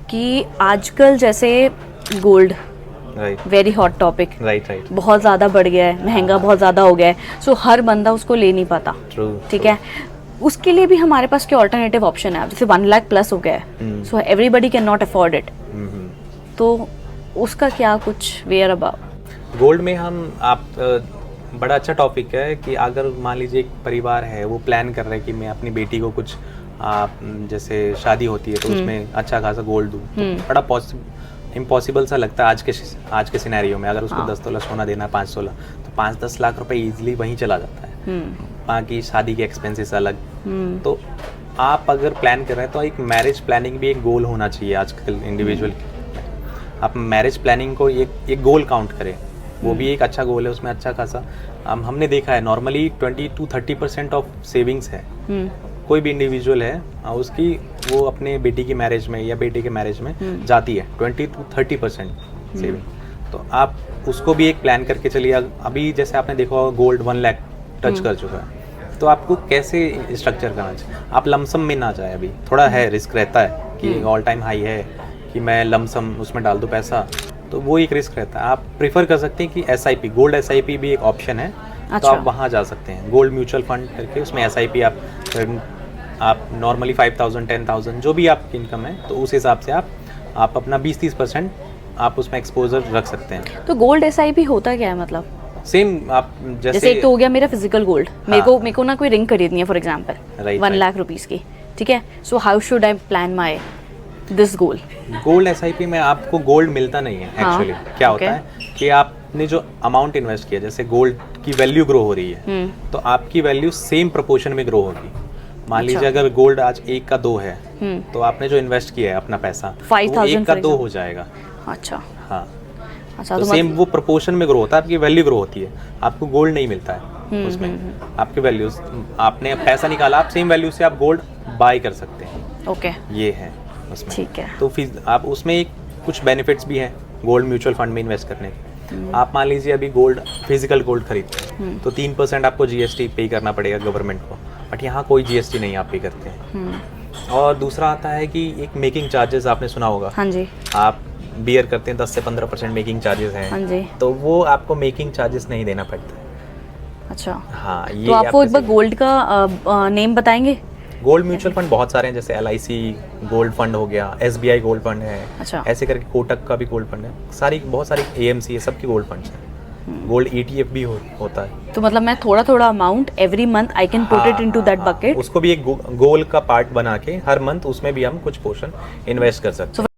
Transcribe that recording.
कि आजकल जैसे gold very hot topic, right बहुत ज़्यादा बढ़ गया है, महंगा बहुत ज़्यादा हो गया है, सो हर बंदा उसको ले नहीं पाता। ठीक है, उसके लिए भी हमारे पास क्या ऑल्टरनेटिव ऑप्शन है? जैसे 1 लाख प्लस हो गया है, so everybody can not afford it, तो उसका क्या कुछ वेयर अबाउट? गोल्ड में हम आप बड़ा अच्छा टॉपिक है कि अगर मान लीजिए एक परिवार है, वो प्लान कर रहा है कि मैं अपनी बेटी को कुछ जैसे शादी होती है तो उसमें अच्छा खासा गोल्ड दूँ, तो बड़ा इम्पॉसिबल सा लगता है आज के सिनेरियो में। अगर उसको 10 तोला सोना देना है, 5 तोला, तो 5-10 लाख रुपए इजीली वहीं चला जाता है। बाकी शादी के एक्सपेंसेस अलग। तो आप अगर प्लान कर रहे हैं तो एक मैरिज प्लानिंग भी एक गोल होना चाहिए आजकल इंडिविजुअल। आप मैरिज प्लानिंग को एक गोल काउंट करें, वो भी एक अच्छा गोल है, उसमें अच्छा खासा हमने देखा है नॉर्मली 20-30% ऑफ सेविंग्स है। कोई भी इंडिविजुअल है उसकी वो अपने बेटी की मैरिज में या बेटे के मैरिज में जाती है 20-30% सेविंग। तो आप उसको भी एक प्लान करके चलिए। अभी जैसे आपने देखा होगा गोल्ड 1 लाख टच कर चुका है, तो आपको कैसे स्ट्रक्चर करना चाहिए? आप लमसम में ना जाए, अभी थोड़ा है रिस्क रहता है कि ऑल टाइम हाई है कि मैं लमसम उसमें डाल दूँ पैसा, तो वो एक रिस्क रहता है। आप प्रीफर कर सकते हैं कि SIP, गोल्ड SIP भी एक ऑप्शन है। तो आप वहाँ जा सकते हैं, गोल्ड म्यूचुअल फंड करके, उसमें SIP आप नॉर्मली 5,000 10,000 जो भी आपकी इनकम है, तो उस हिसाब से आप अपना 20-30% आप उसमें एक्सपोजर रख सकते हैं। तो गोल्ड SIP होता क्या है मतलब? सेम आप जैसे एक तो हो गया मेरा फिजिकल गोल्ड, मेरे को ना कोई रिंग खरीदनी है फॉर एग्जांपल 1 लाख रुपीस की, ठीक है, so how should I plan my this goal? Gold SIP में आपको गोल्ड मिलता नहीं है एक्चुअली। क्या होता है कि आपने जो अमाउंट इन्वेस्ट किया, जैसे गोल्ड की वैल्यू ग्रो हो रही है, तो आपकी वैल्यू सेम प्रोपोर्शन में ग्रो होगी। मान लीजिए अगर गोल्ड आज 1 का 2 है, तो आपने जो इन्वेस्ट किया है अपना पैसा, 5,000 1 का 2 हो जाएगा। अच्छा, हाँ, अच्छा, तो सेम वो प्रोपोर्शन में ग्रो होता है, आपकी वैल्यू ग्रो होती है। आपको गोल्ड नहीं मिलता है उसमें, आपकी वैल्यू, आपने पैसा निकाला, आप सेम वैल्यू से आप गोल्ड बाय कर सकते हैं। ओके, ये है उसमें। ठीक है, तो फिर आप उसमें एक कुछ बेनिफिट्स भी हैं गोल्ड म्यूचुअल फंड में इन्वेस्ट करने के। आप मान लीजिए अभी गोल्ड, फिजिकल गोल्ड खरीदते हैं, तो 3% आपको GST पे करना पड़ेगा गवर्नमेंट को, बट यहाँ कोई GST नहीं आप पे करते हैं। और दूसरा आता है कि एक मेकिंग चार्जेस, आपने सुना होगा। हाँ जी, आप बियर करते हैं 10 से 15% मेकिंग चार्जेस हैं। हाँ जी, तो वो आपको मेकिंग चार्जेस नहीं देना पड़ता है। अच्छा, हाँ, ये तो आप वो एक बार गोल्ड का नेम बताएंगे? गोल्ड म्यूचुअल फंड बहुत सारे हैं, जैसे LIC गोल्ड फंड हो गया, SBI गोल्ड फंड है। अच्छा, ऐसे करके कोटक का भी गोल्ड फंड है, बहुत सारी AMC है, सबकी गोल्ड फंड्स हैं। गोल्ड ETF भी होता है। तो मतलब मैं थोड़ा थोड़ा amount every month I can put it into that bucket? उसको भी एक गोल का पार्ट बना के हर मंथ उसमें भी हम कुछ पोर्शन इन्वेस्ट कर सकते हैं।